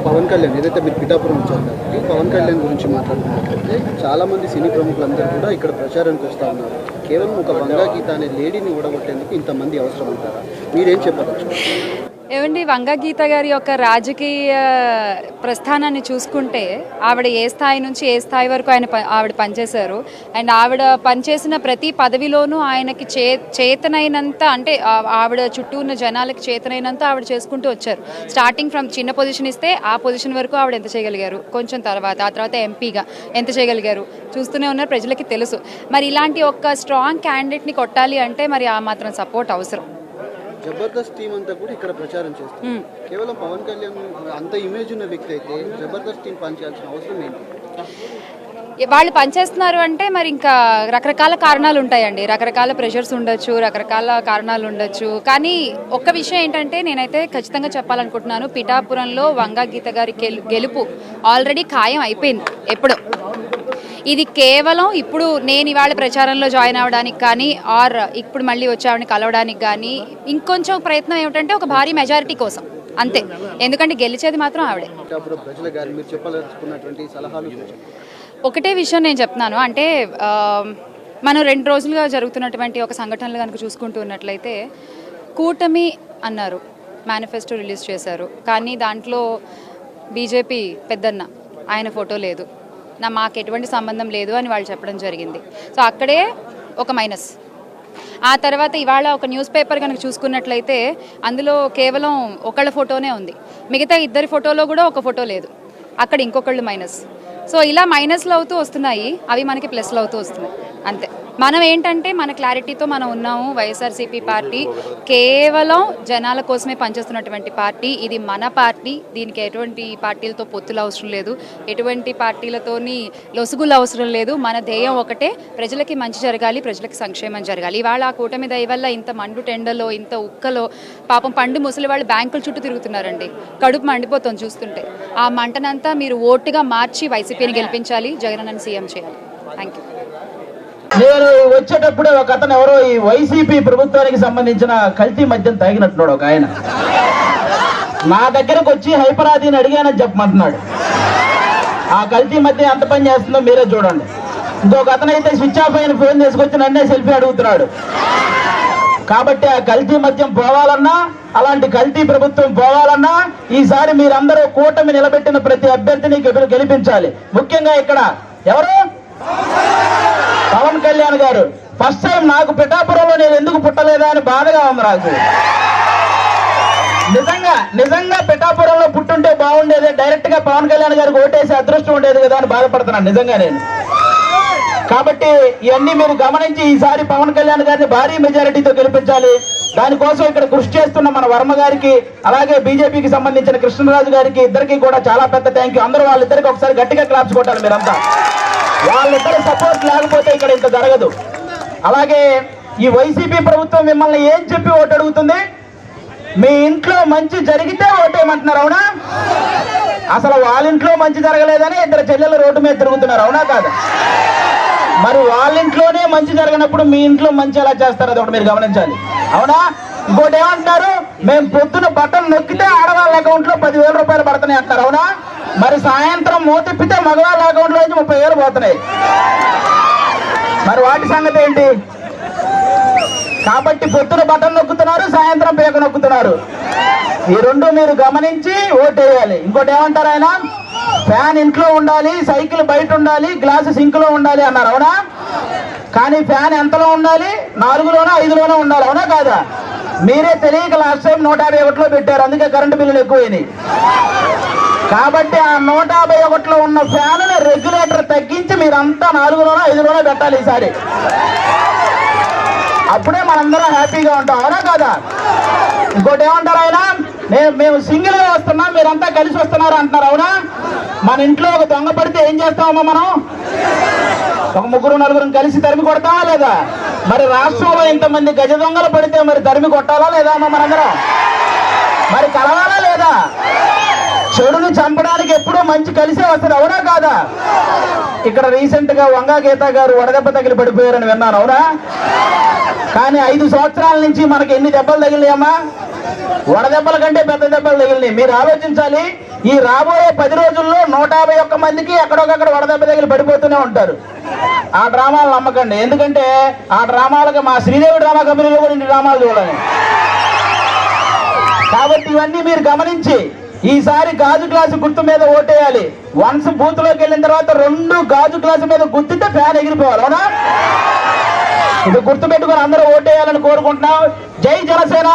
పవన్ కళ్యాణ్ ఏదైతే మీరు పిఠాపురం వచ్చారు కాబట్టి పవన్ కళ్యాణ్ గురించి మాట్లాడుతున్నట్లయితే చాలామంది సినీ ప్రముఖులందరూ కూడా ఇక్కడ ప్రచారానికి వస్తూ ఉన్నారు. కేవలం ఒక వంగా గీత అనే లేడీని ఓడగొట్టేందుకు ఇంతమంది అవసరం అంటారా? మీరేం చెప్పదలుచుకుంటారు? ఏమండి, వంగా గీత గారి యొక్క రాజకీయ ప్రస్థానాన్ని చూసుకుంటే ఆవిడ ఏ స్థాయి నుంచి ఏ స్థాయి వరకు ఆవిడ పనిచేశారు. అండ్ ఆవిడ పనిచేసిన ప్రతి పదవిలోనూ ఆయనకి చేతనైనంత, అంటే ఆవిడ చుట్టూ ఉన్న జనాలకి చేతనైనంత ఆవిడ చేసుకుంటూ వచ్చారు. స్టార్టింగ్ ఫ్రమ్ చిన్న పొజిషన్ ఇస్తే ఆ పొజిషన్ వరకు ఆవిడ ఎంత చేయగలిగారు, కొంచెం ఆ తర్వాత ఎంపీగా ఎంత చేయగలిగారు చూస్తూనే ఉన్నారు, ప్రజలకి తెలుసు. మరి ఇలాంటి ఒక స్ట్రాంగ్ క్యాండిడేట్ని కొట్టాలి అంటే మరి ఆ మాత్రం సపోర్ట్ అవసరం. జబర్దస్త్ టీం అంతా కూడా ఇక్కడ ప్రచారం చేస్తారు. కేవలం పవన్ కళ్యాణ్ అంత ఇమేజ్ ఉన్న వ్యక్తి అయితే జబర్దస్త్ టీం పనిచేయాల్సిన అవసరం ఏంటి? వాళ్ళు పనిచేస్తున్నారు అంటే మరి ఇంకా రకరకాల కారణాలు ఉంటాయండి, రకరకాల ప్రెషర్స్ ఉండొచ్చు, రకరకాల కారణాలు ఉండొచ్చు. కానీ ఒక్క విషయం ఏంటంటే నేనైతే ఖచ్చితంగా చెప్పాలనుకుంటున్నాను, పిఠాపురంలో వంగా గీత గారి గెలుపు ఆల్రెడీ ఖాయం అయిపోయింది ఎప్పుడో. ఇది కేవలం ఇప్పుడు నేను ఇవాళ ప్రచారంలో జాయిన్ అవ్వడానికి కానీ ఆర్ ఇప్పుడు మళ్ళీ వచ్చావని కలవడానికి కానీ ఇంకొంచెం ప్రయత్నం ఏమిటంటే ఒక భారీ మెజారిటీ కోసం అంతే. ఎందుకంటే గెలిచేది మాత్రం ఆవిడే. ఒకటే విషయం నేను చెప్తున్నాను, అంటే మనం 2 రోజులుగా జరుగుతున్నటువంటి ఒక సంఘటనలు కనుక చూసుకుంటూ ఉన్నట్లయితే, కూటమి అన్నారు, మేనిఫెస్టో రిలీజ్ చేశారు, కానీ దాంట్లో బీజేపీ పెద్దన్న ఆయన ఫోటో లేదు, మాకు ఎటువంటి సంబంధం లేదు అని వాళ్ళు చెప్పడం జరిగింది. సో అక్కడే ఒక మైనస్. ఆ తర్వాత ఇవాళ ఒక న్యూస్ పేపర్ కనుక చూసుకున్నట్లయితే అందులో కేవలం ఒకళ్ళ ఫోటోనే ఉంది, మిగతా 2 ఫోటోలో కూడా ఒక ఫోటో లేదు, అక్కడ ఇంకొకళ్ళు మైనస్. సో ఇలా మైనస్లు అవుతూ వస్తున్నాయి, అవి మనకి ప్లస్లు అవుతూ వస్తున్నాయి అంతే. మనం ఏంటంటే మన క్లారిటీతో మనం ఉన్నాము. వైఎస్ఆర్సీపీ పార్టీ కేవలం జనాల కోసమే పనిచేస్తున్నటువంటి పార్టీ, ఇది మన పార్టీ, దీనికి ఎటువంటి పార్టీలతో పొత్తులు అవసరం లేదు, ఎటువంటి పార్టీలతోని లొసుగులు అవసరం లేదు. మన ధ్యేయం ఒకటే, ప్రజలకి మంచి జరగాలి, ప్రజలకి సంక్షేమం జరగాలి. ఇవాళ ఆ కూటమి దయ వల్ల ఇంత మండు టెండలో, ఇంత ఉక్కలో పాపం పండు ముసలి వాళ్ళు బ్యాంకుల చుట్టూ తిరుగుతున్నారండి, కడుపు మండిపోతుంది చూస్తుంటే. ఆ మంటనంతా మీరు ఓటుగా మార్చి వైసీపీని గెలిపించాలి, జగనన్నని సీఎం చేయాలి. Thank you. నేను వచ్చేటప్పుడే ఒక అతను ఎవరో ఈ వైసీపీ ప్రభుత్వానికి సంబంధించిన కల్తీ మద్యం తాగినట్టున్నాడు ఒక ఆయన, నా దగ్గరకు వచ్చి హైపరాదిని అడిగానని చెప్పమంటున్నాడు. ఆ కల్తీ మద్యం ఎంత పని చేస్తుందో మీరే చూడండి. ఇంకొక అతను అయితే స్విచ్ ఆఫ్ అయిన ఫోన్ తీసుకొచ్చి నన్నే సెల్ఫీ అడుగుతున్నాడు. కాబట్టి ఆ కల్తీ మద్యం పోవాలన్నా, అలాంటి కల్తీ ప్రభుత్వం పోవాలన్నా ఈసారి మీరందరూ కూటమి నిలబెట్టిన ప్రతి అభ్యర్థిని గెలిపించాలి. ముఖ్యంగా ఇక్కడ ఎవరు, పవన్ కళ్యాణ్ గారు. ఫస్ట్ టైం నాకు పిఠాపురంలో నేను ఎందుకు పుట్టలేదా అని బాధగా ఉంది నాకు. నిజంగా పిఠాపురంలో పుట్టుంటే బాగుండేది, డైరెక్ట్ గా పవన్ కళ్యాణ్ గారికి ఓటేసి అదృష్టం ఉండేది కదా అని బాధపడుతున్నాను నిజంగా నేను. కాబట్టి ఇవన్నీ మీరు గమనించి ఈసారి పవన్ కళ్యాణ్ గారిని భారీ మెజారిటీతో గెలిపించాలి. దానికోసం ఇక్కడ కృషి చేస్తున్న మన వర్మ గారికి, అలాగే బీజేపీకి సంబంధించిన కృష్ణరాజు గారికి, ఇద్దరికి కూడా చాలా పెద్ద థ్యాంక్ యూ. అందరూ వాళ్ళిద్దరికి ఒకసారి గట్టిగా క్లాప్స్ కొట్టాలి మీరంతా. వాళ్ళిద్దరు సపోర్ట్ లేకపోతే ఇక్కడ ఇంత జరగదు. అలాగే ఈ వైసీపీ ప్రభుత్వం మిమ్మల్ని ఏం చెప్పి ఓటు అడుగుతుంది? మీ ఇంట్లో మంచి జరిగితే ఓటేయమంటున్నారు, అవునా? అసలు వాళ్ళ ఇంట్లో మంచి జరగలేదని 2 చెల్లెలు రోడ్డు మీద తిరుగుతున్నారు, అవునా కాదు? మరి వాళ్ళ ఇంట్లోనే మంచి జరగనప్పుడు మీ ఇంట్లో మంచి ఎలా చేస్తారు, అది ఒకటి మీరు గమనించాలి, అవునా? ఇంకోటి ఏమంటున్నారు, మేము పొద్దున బట్టలు నొక్కితే ఆడవాళ్ళ అకౌంట్ లో 10,000 రూపాయలు పడుతున్నాయి అంటారు, అవునా? మరి సాయంత్రం మూతిప్పితే మగవాళ్ళ అకౌంట్ లో నుంచి 30,000 పోతున్నాయి. మరి వాటి సంగతి ఏంటి? కాబట్టి పొద్దున బట్టలు నొక్కుతున్నారు, సాయంత్రం పేక నొక్కుతున్నారు. ఈ రెండు మీరు గమనించి ఓటేయాలి. ఇంకోటి ఏమంటారు ఆయన, ఫ్యాన్ ఇంట్లో ఉండాలి, సైకిల్ బయట ఉండాలి, గ్లాసు సింక్ లో ఉండాలి అన్నారు, అవునా? కానీ ఫ్యాన్ ఎంతలో ఉండాలి? 4లోనో 5లోనో ఉండాలి, అవునా కాదా? మీరే తెలియక లాస్ట్ టైం 151లో పెట్టారు, అందుకే కరెంటు బిల్లులు ఎక్కువైనాయి. కాబట్టి ఆ 151లో ఉన్న ఫ్యాన్ రెగ్యులేటర్ తగ్గించి మీరంతా 4లోనో 5లోనో పెట్టాలి ఈసారి. అప్పుడే మనందరం హ్యాపీగా ఉంటాం, అవునా కాదా? ఇంకోటి ఏమంటారు ఆయన, మేము సింగిల్ గా వస్తున్నాం, మీరంతా కలిసి వస్తున్నారు అంటున్నారు, అవునా? మన ఇంట్లో ఒక దొంగ పడితే ఏం చేస్తామమ్మా మనం? ఒక 3-4 కలిసి తరిమి కొడతామా లేదా? మరి రాష్ట్రంలో ఇంతమంది గజ దొంగలు పడితే మరి తరిమి కొట్టాలా లేదా అమ్మా మనందరం? మరి కలవాలా లేదా? చెడుని చంపడానికి ఎప్పుడూ మంచి కలిసే వస్తుంది, అవునా కాదా? ఇక్కడ రీసెంట్ గా వంగా గీత గారు వడదెబ్బ తగిలి పడిపోయారని విన్నాను, అవునా? కానీ 5 సంవత్సరాల నుంచి మనకి ఎన్ని దెబ్బలు తగిలినాయమ్మా? వడదెబ్బల కంటే పెద్ద దెబ్బలు తగిలినాయి. మీరు ఆలోచించాలి, ఈ రాబోయే 10 రోజుల్లో 151 మందికి ఎక్కడొకక్కడ వడదెబ్బ తగిలి పడిపోతూనే ఉంటారు. ఆ డ్రామాలు నమ్మకండి, ఎందుకంటే ఆ డ్రామాలకు మా శ్రీదేవి డ్రామా కంపెనీలో కూడా ఇన్ని డ్రామాలు చూడాలి. కాబట్టి ఇవన్నీ మీరు గమనించి ఈసారి గాజు గ్లాసు గుర్తు మీద ఓటేయాలి. వన్స్ బూత్ లోకి వెళ్ళిన తర్వాత 2 గాజు గ్లాసు మీద గుర్తుంటే ఫ్యాన్ ఎగిరిపోవాలి, అవునా? ఇది గుర్తు పెట్టుకుని అందరూ ఓటేయాలని కోరుకుంటున్నాం. జై జనసేన.